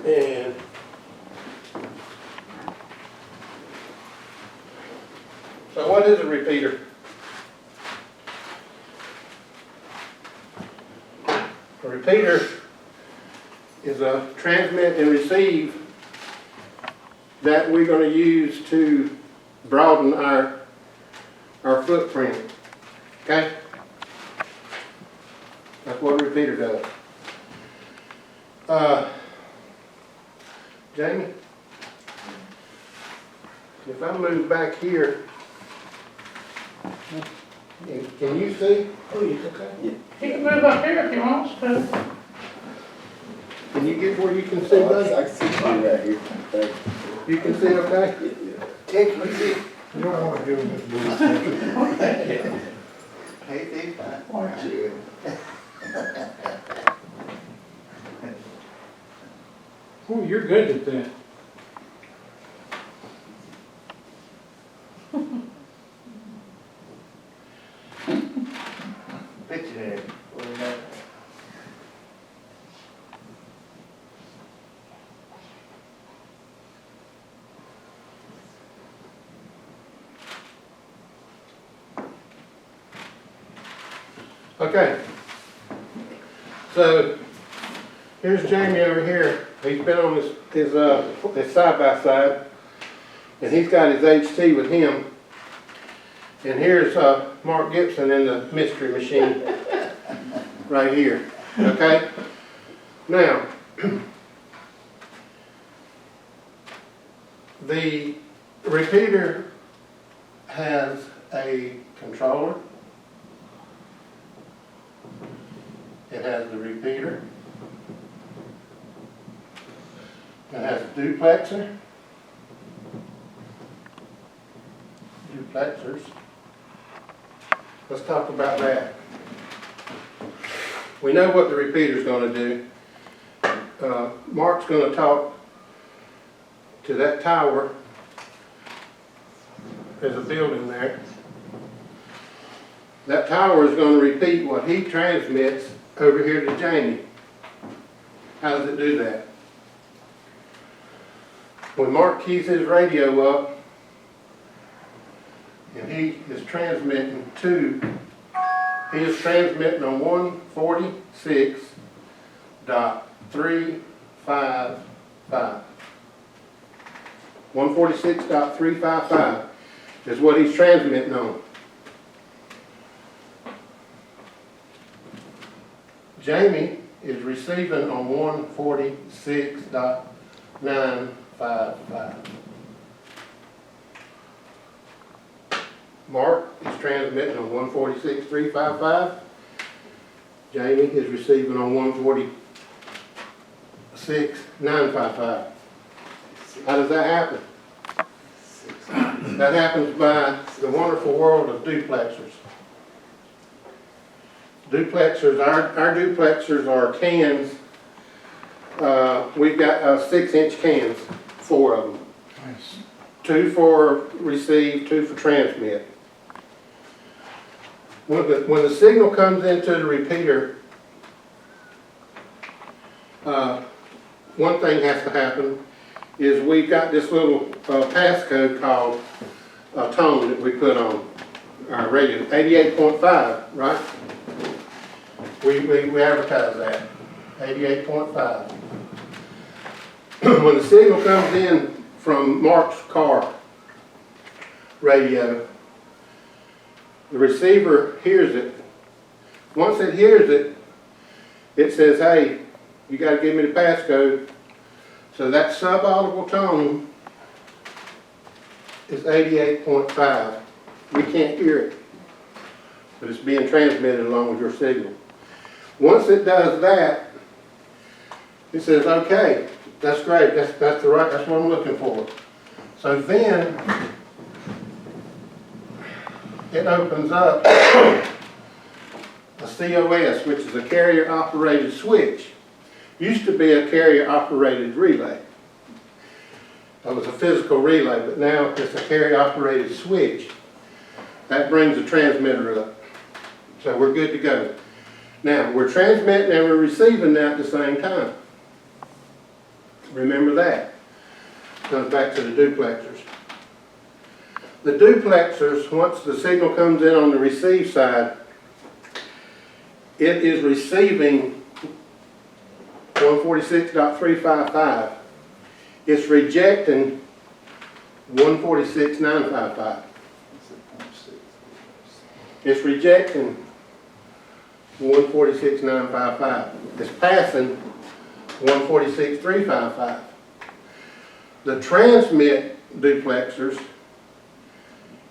And so what is a repeater? A repeater is a transmit and receive that we're going to use to broaden our footprint. Okay? That's what a repeater does. Jamie, if I move back here, can you see? Oh, yeah, okay. Yeah. He can move up here if he wants to. Can you get where you can see, buddy? I can see you right here. Thank you. You can see okay? Yeah. Take it easy. You don't want to give him this blue. Hey, Dave. Watch it. Oh, you're good at that. Picture there. Okay. So here's Jamie over here. He's been on his side by side, and he's got his HT with him. And here's Mark Gibson in the mystery machine right here. Okay. Now the repeater has a controller. It has the repeater. It has a duplexer. Duplexers. Let's talk about that. We know what the repeater is going to do. Mark's going to talk to that tower. There's a building there. That tower is going to repeat what he transmits over here to Jamie. How does it do that? When Mark keys his radio up, and he is transmitting on 146.355. 146.355 is what he's transmitting on. Jamie is receiving on 146.955. Mark is transmitting on 146.355. Jamie is receiving on 146.955. How does that happen? That happens by the wonderful world of duplexers. Duplexers, our duplexers are cans. We've got 6-inch cans, 4 of them. Nice. 2 for receive, 2 for transmit. When the signal comes into the repeater, one thing has to happen is we've got this little passcode called tone that we put on our radio, 88.5, right? We advertise that, 88.5. When the signal comes in from Mark's car radio, the receiver hears it. Once it hears it, it says, hey, you got to give me the passcode. So that subaudible tone is 88.5. We can't hear it, but it's being transmitted along with your signal. Once it does that, it says, okay, that's great, that's what I'm looking for. So then it opens up a COS, which is a carrier operated switch. Used to be a carrier operated relay. That was a physical relay, but now it's a carrier operated switch. That brings the transmitter up. So we're good to go. Now, we're transmitting and we're receiving now at the same time. Remember that. Comes back to the duplexers. The duplexers, once the signal comes in on the receive side, it is receiving 146.355. It's rejecting 146.955. It's rejecting 146.955. It's passing 146.355. The transmit duplexers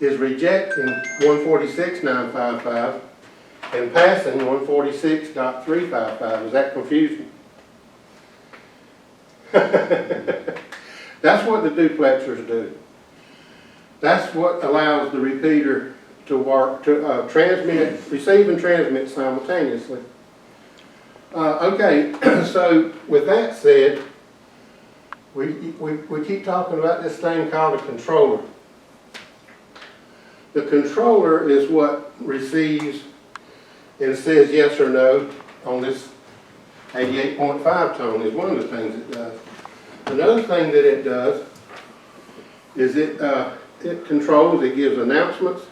is rejecting 146.955 and passing 146.355. Is that confusing? That's what the duplexers do. That's what allows the repeater to work, to transmit, receive and transmit simultaneously. Okay, so with that said, we keep talking about this thing called a controller. The controller is what receives and says yes or no on this 88.5 tone is one of the things it does. Another thing that it does is it controls, it gives announcements,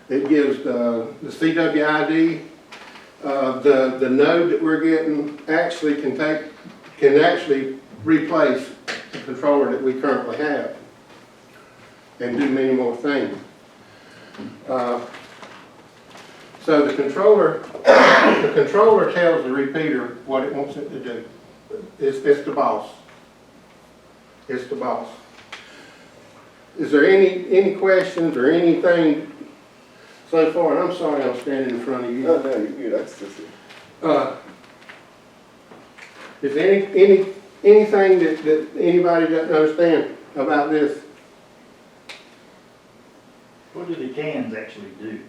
it gives the CWID, the node that we're getting actually can actually replace the controller that we currently have and do many more things. So the controller tells the repeater what it wants it to do. It's the boss. It's the boss. Is there any questions or anything so far? And I'm sorry I'm standing in front of you. No, you're good, that's just it. Is there anything that anybody doesn't understand about this? What do the cans actually do?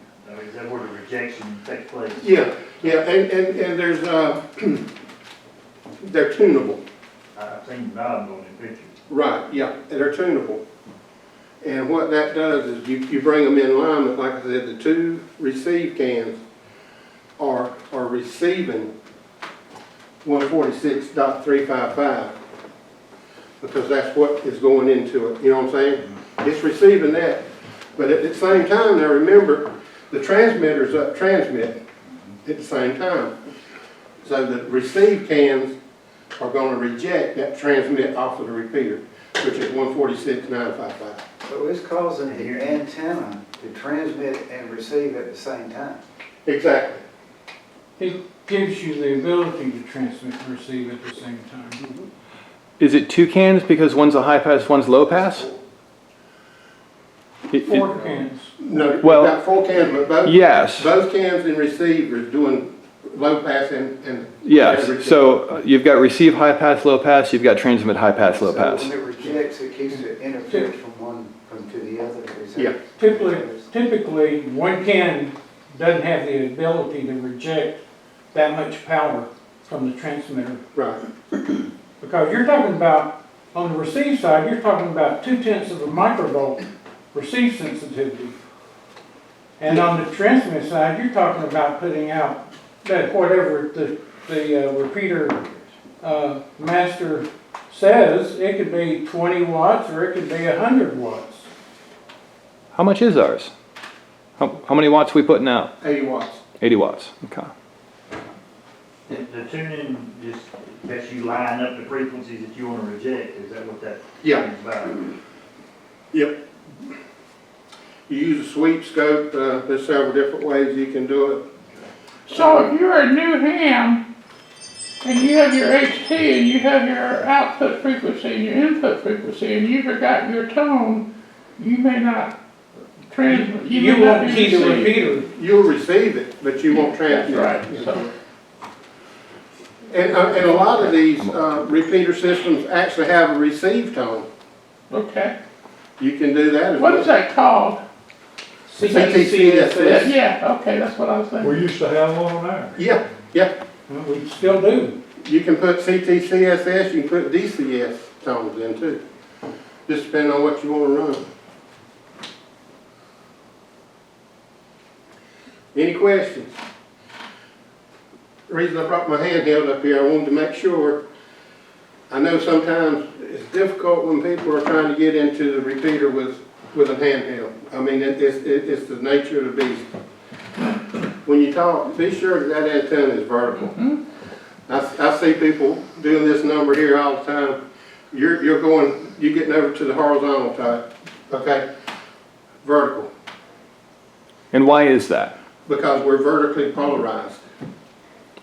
Is that where the rejection takes place? Yeah, and there's they're tunable. I've seen the knob on the picture. Right, yeah, they're tunable. And what that does is you bring them in alignment, like I said, the two receive cans are receiving 146.355 because that's what is going into it, you know what I'm saying? It's receiving that, but at the same time, now remember, the transmitter's up transmit at the same time. So the receive cans are going to reject that transmit off of the repeater, which is 146.955. So it's causing the antenna to transmit and receive at the same time. Exactly. It gives you the ability to transmit and receive at the same time. Is it two cans because one's a high pass, one's low pass? Four cans. No, Well, we've got four cans, but both, yes. both cans and receive are doing low pass and Yes, receive. so you've got receive high pass, low pass, you've got transmit high pass, low So pass. when it rejects, it keeps it interferes from one to the other. Is that- Yeah. Typically, one can doesn't have the ability to reject that much power from the transmitter. Right. Because you're talking about, on the receive side, you're talking about 0.2 of a microvolt receive sensitivity. And on the transmit side, you're talking about putting out that whatever the repeater master says, it could be 20 watts or it could be 100 watts. How much is ours? How many watts are we putting out? 80 watts. 80 watts, okay. The tuning just lets you line up the frequencies that you want to reject. Is that what that Yeah. is about? Yep. You use a sweep scope. There's several different ways you can do it. So if you're a new ham and you have your HT and you have your output frequency and your input frequency and you forgot your tone, you may not transmit. You may not won't be key the received. repeater. You'll receive it, but you won't That's transmit. right. it. So, And a lot of these repeater systems actually have a receive tone. okay. You can do that as What well. is that called? CTCSS. Yeah, okay, that's what I was thinking. We used to have one there. Yeah, yeah. Well, we still do. You can put CTCSS, you can put DCS tones in too. Just depending on what you want to run. Any questions? The reason I brought my handheld up here, I wanted to make sure I know sometimes it's difficult when people are trying to get into the repeater with a handheld. I mean, it's the nature of the beast. When you talk, be sure that that antenna is vertical. I see people doing this number here all the time. You're getting over to the horizontal type, okay? Vertical, And why is that? because we're vertically polarized.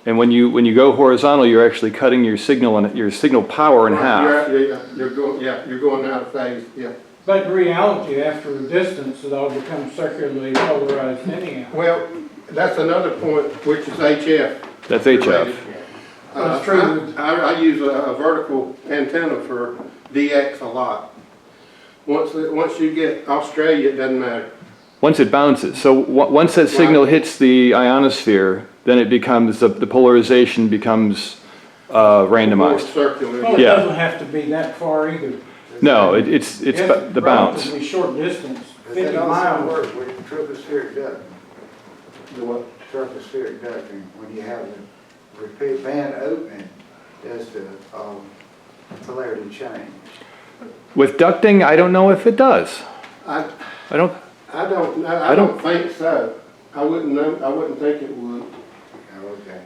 And when you go horizontal, you're actually cutting your signal and your signal power in half. You're going out of phase, yeah. But in reality, after a distance, it all becomes circularly polarized anyhow. Well, that's another point, which is HF. That's HF. related. That's true. I use a vertical antenna for DX a lot. Once you get Australia, it doesn't matter. Once it bounces, so once that signal hits the ionosphere, then it becomes, the polarization becomes More randomized. circular. Well, it Yeah. doesn't have to be that far either. No, it's the bounce. Relatively short distance, Does 50 that also miles. work with tropospheric ducting? The what? Tropospheric ducting, when you have the repeat band opening, does the polarity change? With ducting, I don't know if it does. I don't, don't know. I don't think so. I wouldn't know. I wouldn't think it would. Oh, okay.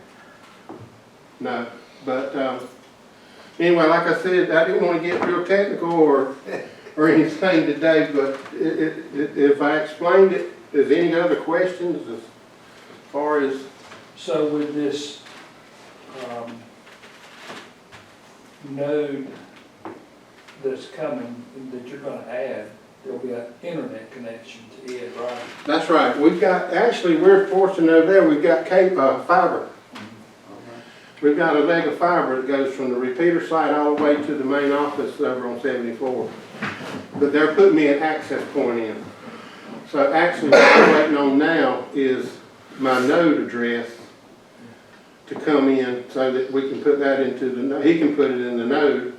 No. But anyway, like I said, I didn't want to get real technical or anything today. But if I explained it, is any other questions as far as? So with this node that's coming, that you're gonna add, there'll be an internet connection to it, right? That's right. We've got, actually, we're fortunate over there, we've got fiber. We've got a leg of fiber that goes from the repeater site all the way to the main office over on 74. But they're putting me an access point in. So actually what we're waiting on now is my node address to come in so that we can put that into the, he can put it in the node,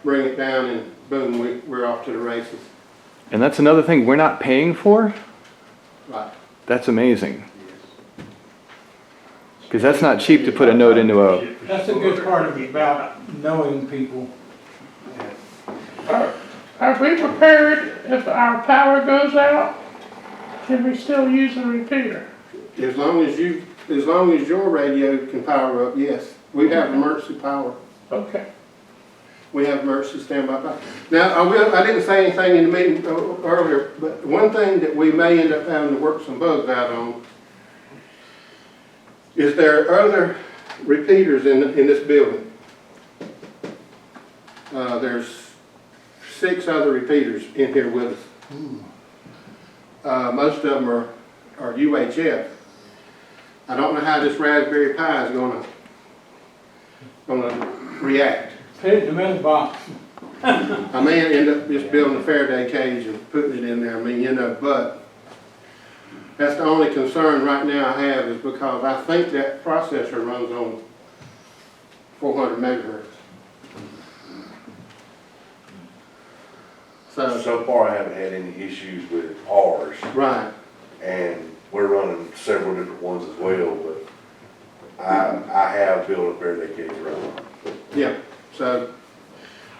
bring it down, and boom, we're off to the races. and that's another thing we're not paying for? Right. That's amazing. Because that's not cheap to put a node into a, That's a good part of it about knowing people. Are we prepared if our power goes out? Can we still use the repeater? As long as your radio can power up, yes. We have emergency power. Okay. We have emergency standby power. Now, I didn't say anything in the meeting earlier, but one thing that we may end up having to work some bugs out on is there are other repeaters in this building. There's 6 other repeaters in here with us. Most of them are UHF. I don't know how this Raspberry Pi is gonna react. Put it in the mailbox. I may end up just building a Faraday cage and putting it in there. I mean, you know, but that's the only concern right now I have is because I think that processor runs on 400 megahertz. So far, I haven't had any issues with ours, Right. and we're running several different ones as well, but I have built a Faraday cage around. Yeah. So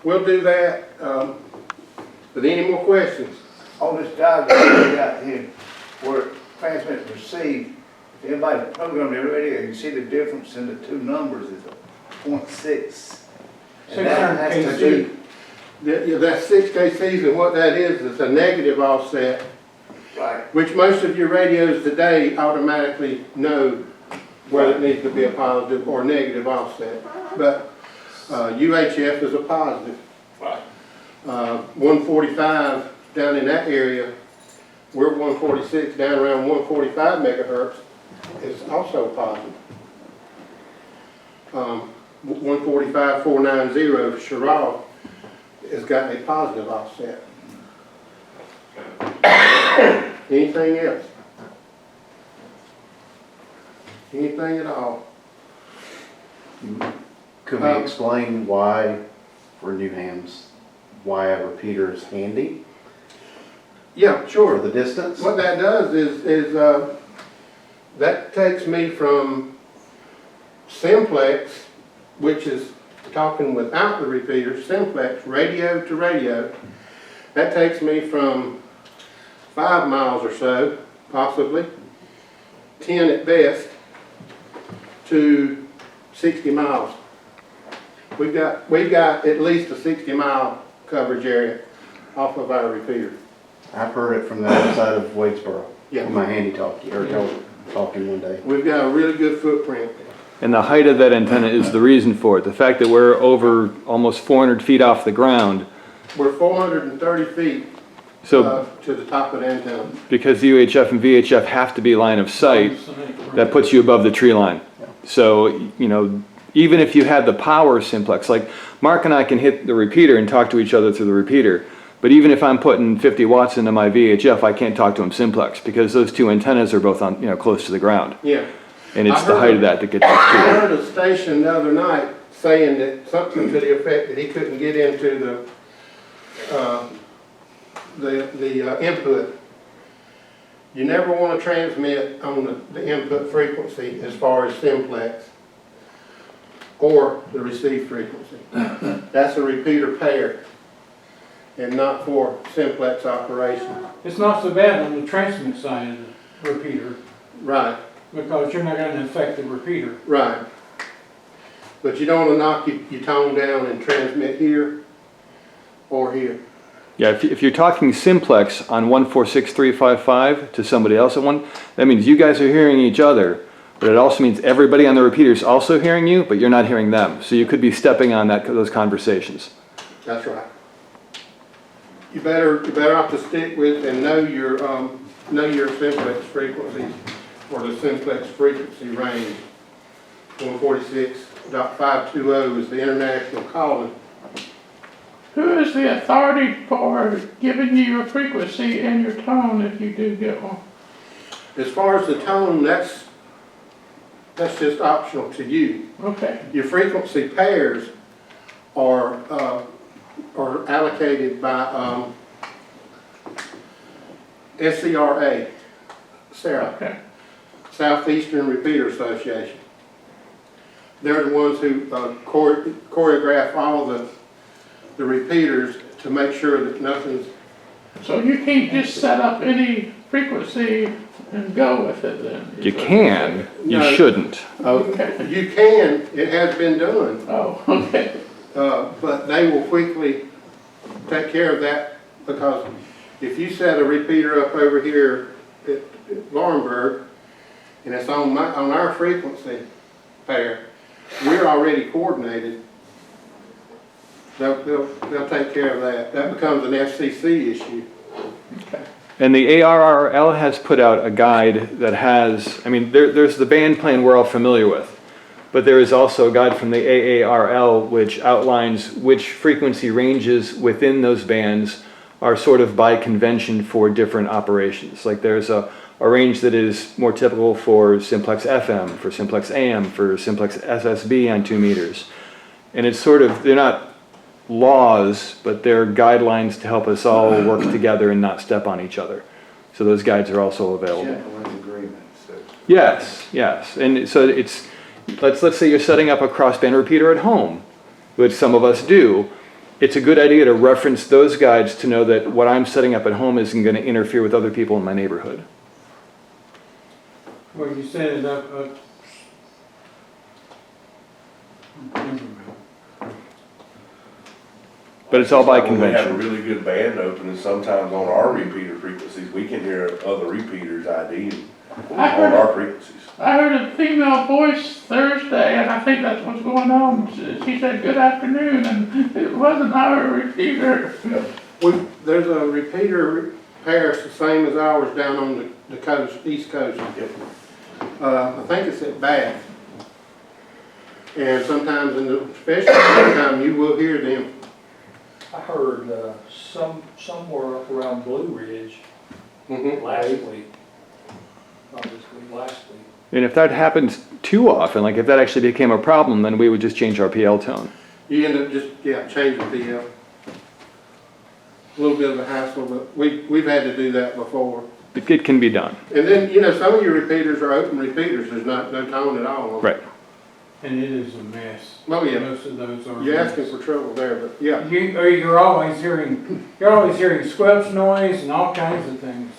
we'll do that. But any more questions? On this diagram we got here, where transmit and receive, if anybody programmed their radio, you can see the difference in the two numbers is a 0.6. And that has to be, That's 6 KCs, and what that is a negative offset, right, which most of your radios today automatically know whether it needs to be a positive or negative offset. But UHF is a positive. right. 145 down in that area, we're 146 down around 145 megahertz is also positive. 145 490 Sherrod has got a positive offset. Anything else? Anything at all? Could we explain why, for new hams, why a repeater is handy Yeah, sure. for the distance? What that does is that takes me from simplex, which is talking without the repeater, simplex, radio to radio, that takes me from 5 miles or so, possibly, 10 at best, to 60 miles. We've got at least a 60-mile coverage area off of our repeater. I've heard it from the other side of Wadesboro. Yeah. On my handy talkie, or talking one day. We've got a really good footprint. And the height of that antenna is the reason for it. The fact that we're over almost 400 feet off the ground. We're 430 feet So to the top of the antenna. because UHF and VHF have to be line of sight, that puts you above the tree line. So, you know, even if you had the power simplex, like Mark and I can hit the repeater and talk to each other through the repeater. But even if I'm putting 50 watts into my VHF, I can't talk to him simplex because those two antennas are both on, you know, close to the ground. Yeah. And it's I the heard height of that that gets us I to it. heard a station the other night saying that something to the effect that he couldn't get into the input. You never want to transmit on the input frequency as far as simplex or the receive frequency. That's a repeater pair and not for simplex operation. It's not so bad on the transmit side of the repeater, Right, because you're not gonna affect the repeater. right. But you don't want to knock your tone down and transmit here or here. Yeah, if you're talking simplex on 146.355 to somebody else at one, that means you guys are hearing each other, but it also means everybody on the repeater is also hearing you, but you're not hearing them. So you could be stepping on those conversations. That's right. You better off to stick with and know your simplex frequencies or the simplex frequency range. 146.520 is the international calling. Who is the authority for giving you your frequency and your tone if you do get one? As far as the tone, that's just optional to you. Okay, Your frequency pairs are allocated by SCRA, Sarah, okay. Southeastern Repeater Association. They're the ones who choreograph all the repeaters to make sure that nothing's. So you can't just set up any frequency and go with it then? You can, you No. shouldn't. Okay. You can, it has been done, Oh, okay. but they will quickly take care of that, because if you set a repeater up over here at Laurinburg and it's on our frequency pair, we're already coordinated. They'll take care of that. That becomes an FCC issue. And the ARRL has put out a guide that has, I mean, there's the band plan we're all familiar with, but there is also a guide from the AARL which outlines which frequency ranges within those bands are sort of by convention for different operations. Like there's a range that is more typical for simplex FM, for simplex AM, for simplex SSB on 2 meters. And it's sort of, they're not laws, but they're guidelines to help us all work together and not step on each other. So those guides are also available. Gentlemen's agreement, so. Yes, yes. And so it's, let's say you're setting up a crossband repeater at home, which some of us do. It's a good idea to reference those guides to know that what I'm setting up at home isn't going to interfere with other people in my neighborhood. Well, you set it up, But it's all by When we have a convention. really good band open, and sometimes on our repeater frequencies, we can hear other repeaters IDing I on heard, our frequencies. I heard a female voice Thursday, and I think that's what's going on. She said, "Good afternoon," and it wasn't our repeater. There's a repeater pair the same as ours down on the coast, east coast. I think it's at Bath. And sometimes especially summertime, you will hear them. I heard, somewhere up around Blue Ridge last week. Not this week, last week. And if that happens too often, like if that actually became a problem, then we would just change our PL tone. You end up just, changing PL. A little bit of a hassle, but we've had to do that before. It can be done. And then, some of your repeaters are open repeaters, there's no tone at all. Right. And it is a mess. Oh, yeah. Most of those are. You're asking for trouble there, but yeah. You're always hearing squelch noise and all kinds of things.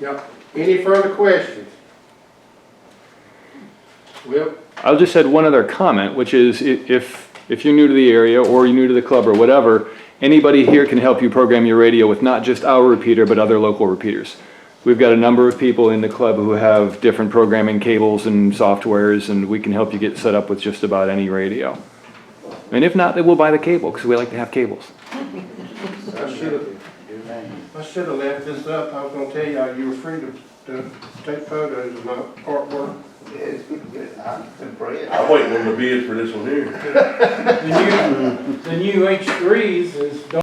Yep. Any further questions? Well, I'll just add one other comment, which is if you're new to the area or you're new to the club or whatever, anybody here can help you program your radio with not just our repeater, but other local repeaters. We've got a number of people in the club who have different programming cables and softwares, and we can help you get set up with just about any radio. And if not, then we'll buy the cable, because we like to have cables. I should have left this up. I was gonna tell you were free to take photos of my artwork. Yeah, it's good. I'm impressed. I'm waiting on the bid for this one here. The new H3s is